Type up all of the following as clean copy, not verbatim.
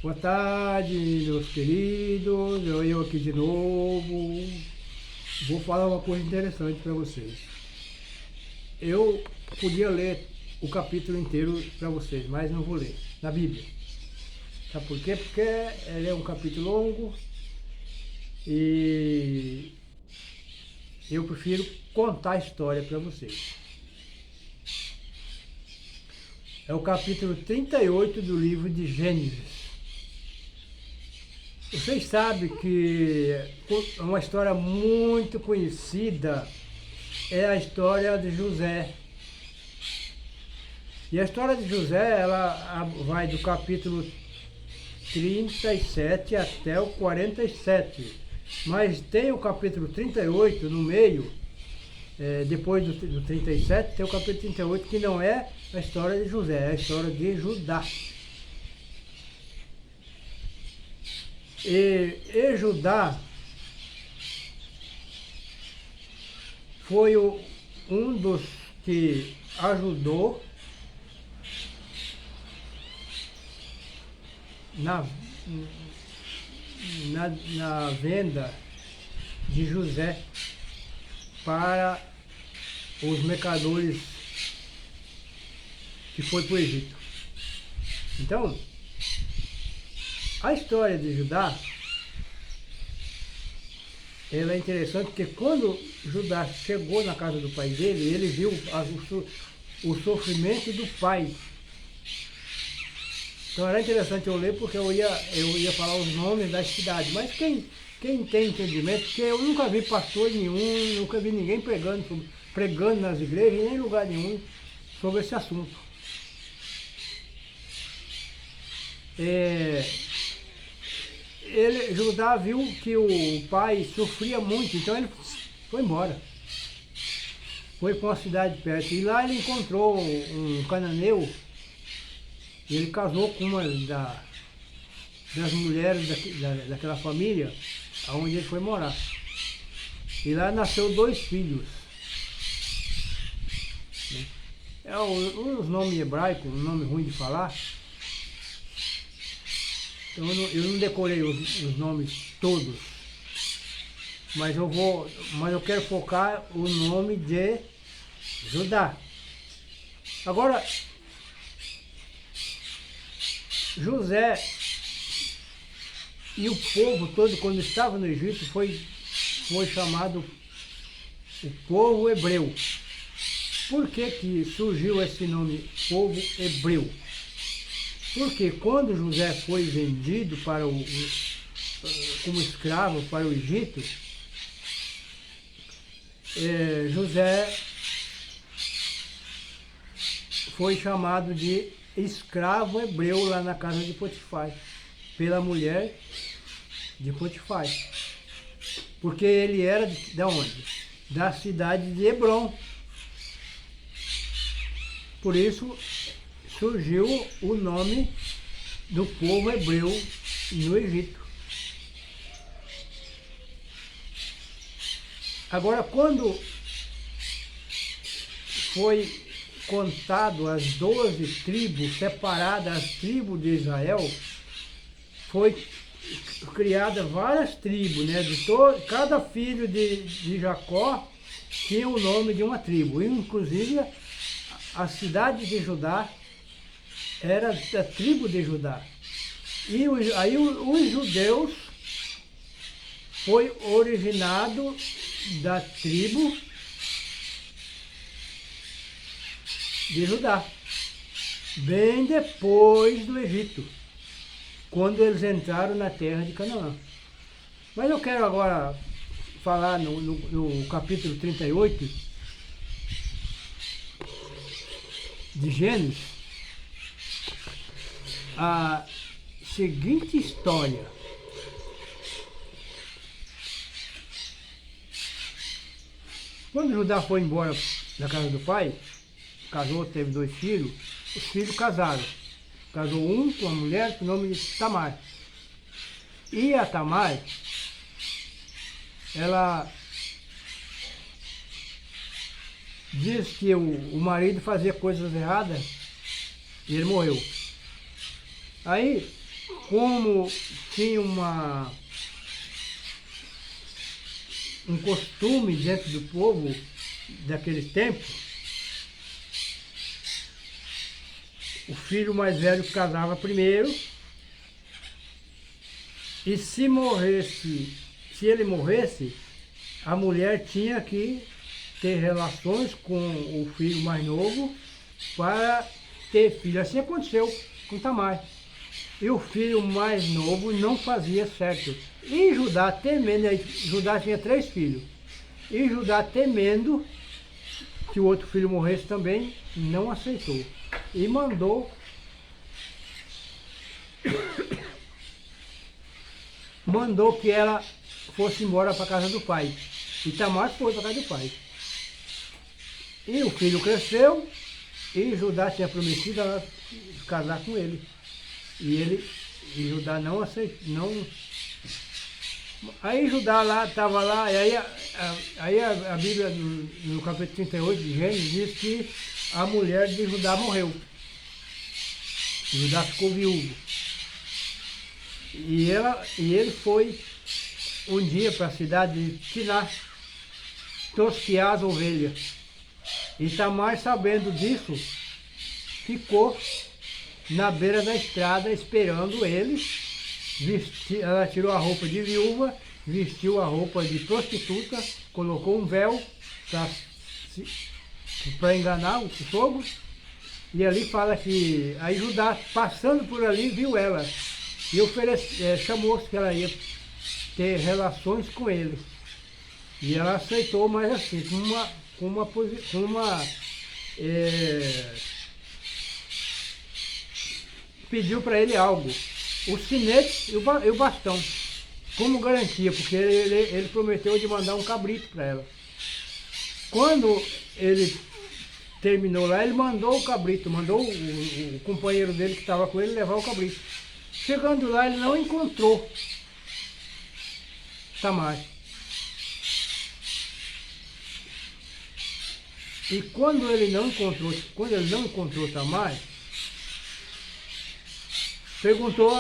Boa tarde, meus queridos. Eu aqui de novo. Vou falar uma coisa interessante para vocês. Eu podia ler o capítulo inteiro para vocês, mas não vou ler. Na Bíblia. Sabe por quê? Porque ele é um capítulo longo e eu prefiro contar a história para vocês. É o capítulo 38 do livro de Gênesis. Vocês sabem que uma história muito conhecida é a história de José. E a história de José, ela vai do capítulo 37 até o 47. Mas tem o capítulo 38 no meio, depois do 37, tem o capítulo 38 que não é a história de José, é a história de Judá. E Judá foi um dos que ajudou na venda de José para os mercadores que foi para o Egito. Então, a história de Judá, ela é interessante porque quando Judá chegou na casa do pai dele, ele viu o sofrimento do pai. Então era interessante eu ler porque eu ia falar os nomes das cidades. Mas quem tem entendimento, porque eu nunca vi pastor nenhum, nunca vi ninguém pregando nas igrejas, nem em lugar nenhum, sobre esse assunto. Judá viu que o pai sofria muito, então ele foi embora. Foi para uma cidade perto. E lá ele encontrou um cananeu. E ele casou com uma das mulheres daquela família, onde ele foi morar. E lá nasceu 2 filhos. Os nomes hebraicos, um nome ruim de falar. Então eu não decorei os nomes todos. Mas eu quero focar o nome de Judá. Agora, José e o povo todo, quando estava no Egito, foi chamado o povo hebreu. Por que surgiu esse nome, povo hebreu? Porque quando José foi vendido como escravo para o Egito, José foi chamado de escravo hebreu lá na casa de Potifar, pela mulher de Potifar. Porque ele era de onde? Da cidade de Hebrom. Por isso surgiu o nome do povo hebreu no Egito. Agora, quando foi contado as 12 tribos, separadas as tribos de Israel, foi criada várias tribos, né? Cada filho de Jacó tinha o nome de uma tribo, inclusive a cidade de Judá era da tribo de Judá. E aí os judeus foi originado da tribo de Judá, bem depois do Egito, quando eles entraram na terra de Canaã. Mas eu quero agora falar no capítulo 38 de Gênesis, a seguinte história. Quando Judá foi embora da casa do pai, casou, teve 2 filhos, os filhos casaram. Casou um com uma mulher com o nome de Tamar. E a Tamar, ela diz que o marido fazia coisas erradas e ele morreu. Aí como tinha um costume dentro do povo daquele tempo, o filho mais velho casava primeiro, e se ele morresse, a mulher tinha que ter relações com o filho mais novo para ter filho. Assim aconteceu com Tamar. E o filho mais novo não fazia certo. E Judá temendo, Judá tinha 3 filhos. E Judá temendo que o outro filho morresse também, não aceitou. E mandou que ela fosse embora para a casa do pai. E Tamar foi para a casa do pai. E o filho cresceu, e Judá tinha prometido ela casar com ele. E Judá não aceitou. Aí Judá estava lá, e aí a Bíblia, no capítulo 38 de Gênesis, diz que a mulher de Judá morreu. Judá ficou viúvo. E ele foi um dia para a cidade de Timná tosquiar as ovelhas. E Tamar, sabendo disso, ficou na beira da estrada esperando ele. Ela tirou a roupa de viúva, vestiu a roupa de prostituta, colocou um véu para enganar o sogro. E ali fala que aí Judá, passando por ali, viu ela e chamou-se que ela ia ter relações com ele. E ela aceitou, mas assim, pediu para ele algo, o sinete e o bastão, como garantia, porque ele prometeu de mandar um cabrito para ela. Quando ele terminou lá, ele mandou o cabrito, mandou o companheiro dele que estava com ele levar o cabrito. Chegando lá, ele não encontrou Tamar. E quando ele não encontrou Tamar, perguntou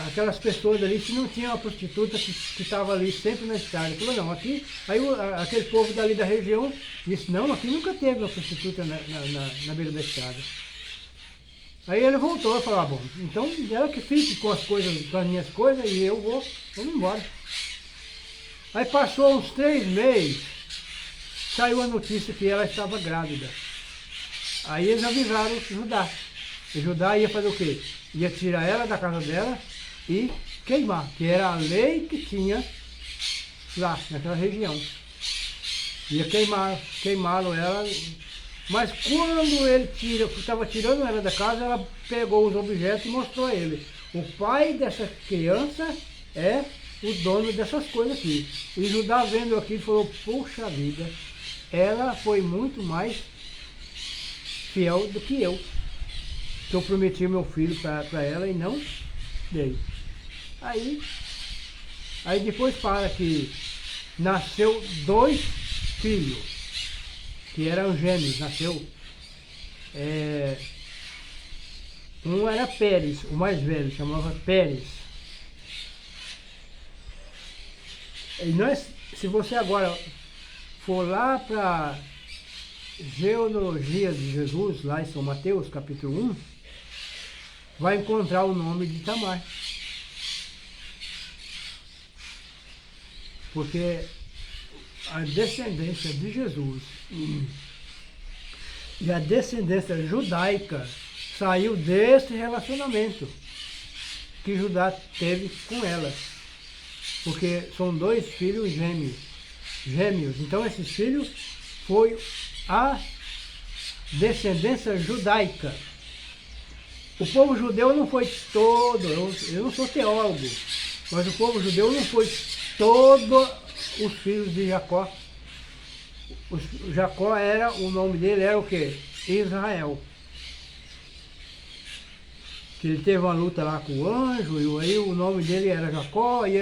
aquelas pessoas ali se não tinha uma prostituta que estava ali sempre na estrada. Ele falou, não, aqui. Aí aquele povo dali da região disse, não, aqui nunca teve uma prostituta na beira da estrada. Aí ele voltou e falou, bom, então ela que fique com as minhas coisas e vamos embora. Aí passou uns 3 meses, saiu a notícia que ela estava grávida. Aí eles avisaram Judá. E Judá ia fazer o quê? Ia tirar ela da casa dela e queimar, que era a lei que tinha lá, naquela região. Ia queimá-lo ela. Mas quando ele estava tirando ela da casa, ela pegou os objetos e mostrou a ele. O pai dessa criança é o dono dessas coisas aqui. E Judá, vendo aquilo, falou, puxa vida, ela foi muito mais fiel do que eu. Que eu prometi meu filho para ela e não dei. Aí depois fala que nasceu 2 filhos, que eram gêmeos, nasceu. Um era Pérez, o mais velho, chamava Pérez. E se você agora for lá para Genealogia de Jesus, lá em São Mateus, capítulo 1, vai encontrar o nome de Tamar. Porque a descendência de Jesus e a descendência judaica saiu desse relacionamento que Judá teve com ela. Porque são 2 filhos gêmeos. Então esses filhos foi a descendência judaica. O povo judeu não foi todo, eu não sou teólogo, mas o povo judeu não foi todos os filhos de Jacó. Jacó o nome dele era o quê? Israel. Que ele teve uma luta lá com o anjo, e aí o nome dele era Jacó, e o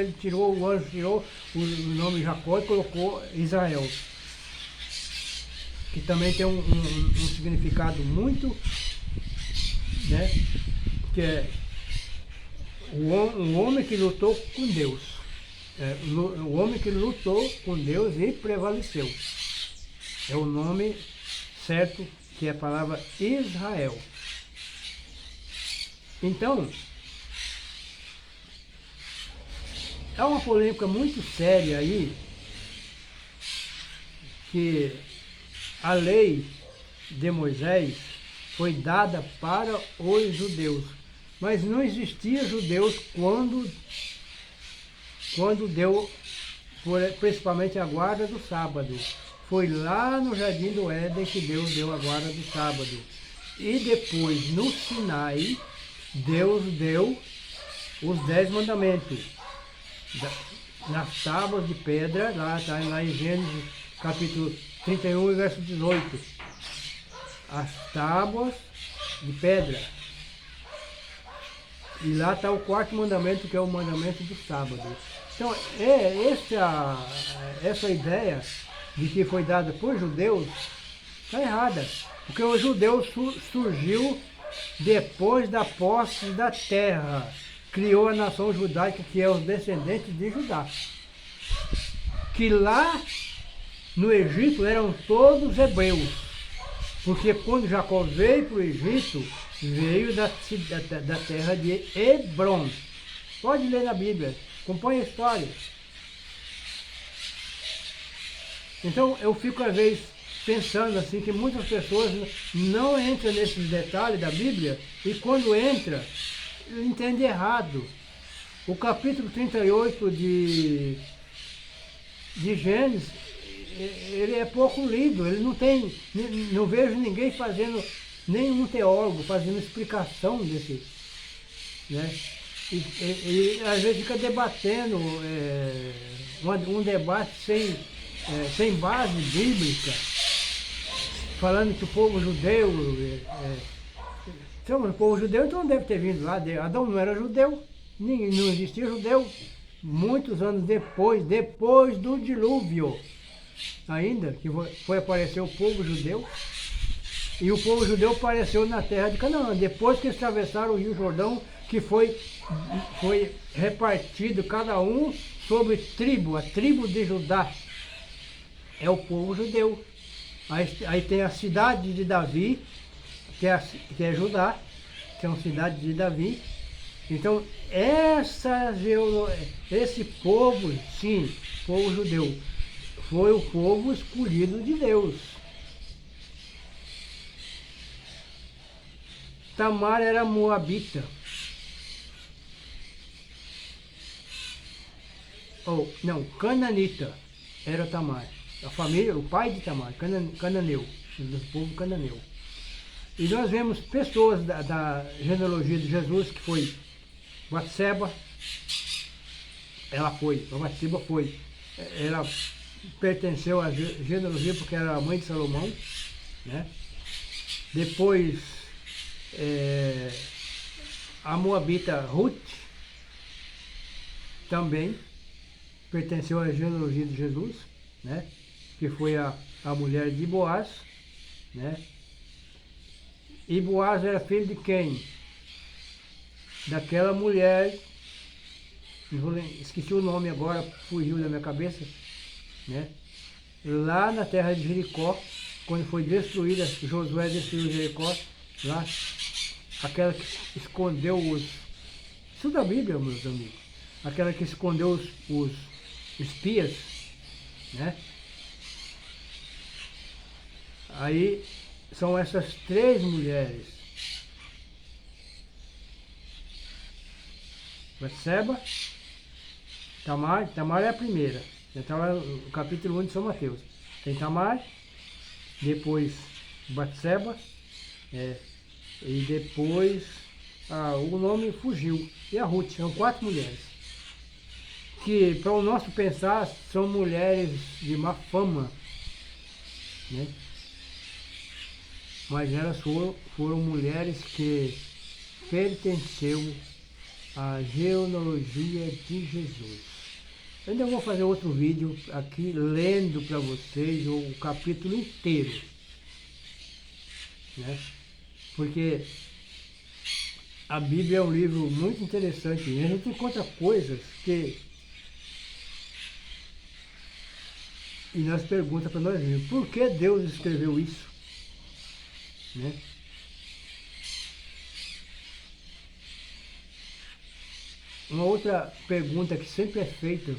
anjo tirou o nome Jacó e colocou Israel. Que também tem um significado muito, né, que o homem que lutou com Deus. O homem que lutou com Deus e prevaleceu. É o nome certo, que é a palavra Israel. Então, é uma polêmica muito séria aí, que a lei de Moisés foi dada para os judeus, mas não existia judeus quando deu, principalmente a guarda do sábado. Foi lá no Jardim do Éden que Deus deu a guarda do sábado. E depois, no Sinai, Deus deu os 10 mandamentos. Nas tábuas de pedra, lá está lá em Gênesis capítulo 31, verso 18. As tábuas de pedra. E lá está o 4º mandamento, que é o mandamento do sábado. Então, essa ideia de que foi dada por judeus está errada. Porque o judeu surgiu depois da posse da terra. Criou a nação judaica, que é os descendentes de Judá. Que lá no Egito eram todos hebreus. Porque quando Jacó veio para o Egito, veio da terra de Hebron. Pode ler na Bíblia, acompanha a história. Então eu fico às vezes pensando assim, que muitas pessoas não entram nesses detalhes da Bíblia, e quando entra, entende errado. O capítulo 38 de Gênesis, ele é pouco lido, ele não vejo ninguém fazendo, nenhum teólogo fazendo explicação desse, né? E às vezes fica debatendo um debate sem base bíblica, falando que o povo judeu, então, o povo judeu então não deve ter vindo lá, Adão não era judeu, não existia judeu, muitos anos depois do dilúvio, ainda, que foi aparecer o povo judeu, e o povo judeu apareceu na terra de Canaã, depois que eles atravessaram o Rio Jordão, que foi repartido cada um sobre tribo, a tribo de Judá, é o povo judeu. Aí tem a cidade de Davi, que é Judá, que é uma cidade de Davi. Então, esse povo, sim, povo judeu, foi o povo escolhido de Deus. Tamar era moabita. Cananita era Tamar. A família, o pai de Tamar, cananeu, do povo cananeu. E nós vemos pessoas da genealogia de Jesus, que foi Batseba, ela pertenceu à genealogia porque era a mãe de Salomão, né? Depois, a moabita Ruth também pertenceu à genealogia de Jesus, né? Que foi a mulher de Boaz, né? E Boaz era filho de quem? Daquela mulher, esqueci o nome agora, fugiu da minha cabeça, né? Lá na terra de Jericó, quando foi destruída, Josué destruiu Jericó, lá, aquela que escondeu isso da Bíblia, meus amigos, aquela que escondeu os espias, né? Aí são essas 3 mulheres. Batseba, Tamar é a primeira. Então é o capítulo 1 de São Mateus. Tem Tamar, depois Batseba, e depois o nome fugiu. E a Ruth, são 4 mulheres. Que para o nosso pensar são mulheres de má fama, né? Mas elas foram mulheres que pertenceu à genealogia de Jesus. Eu ainda vou fazer outro vídeo aqui lendo para vocês o capítulo inteiro, né? Porque a Bíblia é um livro muito interessante. E a gente encontra coisas que... E nós perguntamos para nós mesmos, por que Deus escreveu isso? Né? Uma outra pergunta que sempre é feita,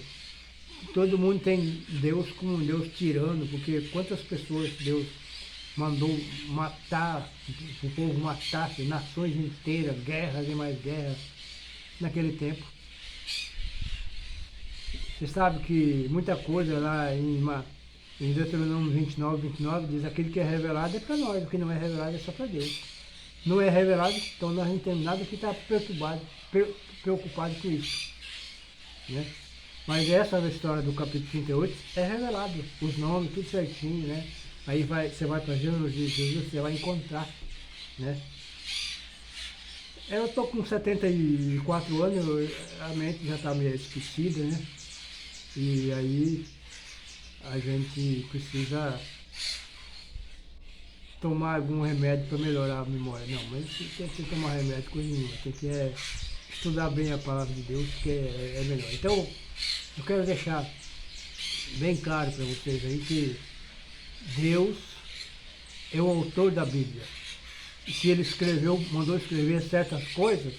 todo mundo tem Deus como um Deus tirano, porque quantas pessoas Deus mandou matar, o povo matasse, nações inteiras, guerras e mais guerras, naquele tempo. Você sabe que muita coisa lá em Deuteronômio 29 diz, aquilo que é revelado é para nós, o que não é revelado é só para Deus. Não é revelado, então nós não temos nada que está preocupado com isso. Né? Mas essa história do capítulo 38 é revelado, os nomes, tudo certinho, né? Aí você vai para Jesus, você vai encontrar, né? Eu estou com 74 anos, a mente já está meio esquecida, né? E aí a gente precisa tomar algum remédio para melhorar a memória. Não, mas tem que tomar remédio, coisa nenhuma. Tem que estudar bem a palavra de Deus, que é melhor. Então, eu quero deixar bem claro para vocês aí que Deus é o autor da Bíblia. E se ele mandou escrever certas coisas,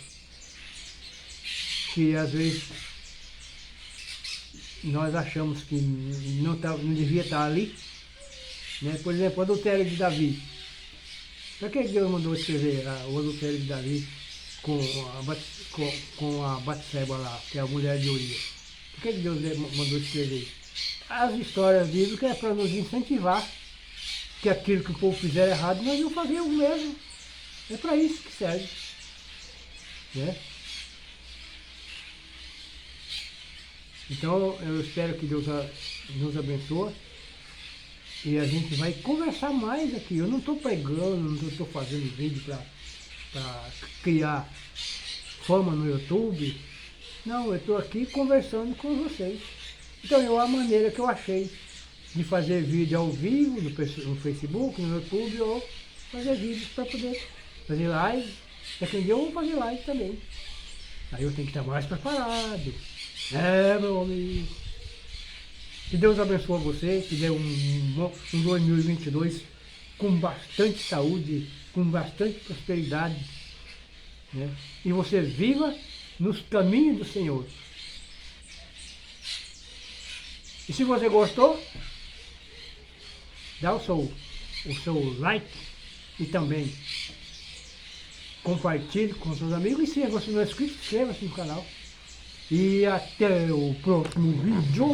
que às vezes nós achamos que não devia estar ali, né? Por exemplo, o adultério de Davi. Para que Deus mandou escrever o adultério de Davi com a Batseba lá, que é a mulher de Urias? Por que Deus mandou escrever? As histórias bíblicas é para nos incentivar que aquilo que o povo fizer errado, nós não fazemos mesmo. É para isso que serve. Né? Então, eu espero que Deus nos abençoe. E a gente vai conversar mais aqui. Eu não estou pregando, não estou fazendo vídeo para criar fama no YouTube. Não, eu estou aqui conversando com vocês. Então, é a maneira que eu achei de fazer vídeo ao vivo no Facebook, no YouTube, ou fazer vídeos para poder fazer live. Daqui a dia eu vou fazer live também. Aí eu tenho que estar mais preparado. Meu amigo. Que Deus abençoe você, que dê um 2022 com bastante saúde, com bastante prosperidade. Né? E você viva nos caminhos do Senhor. E se você gostou, dá o seu like e também compartilhe com seus amigos. E se você não é inscrito, inscreva-se no canal. E até o próximo vídeo!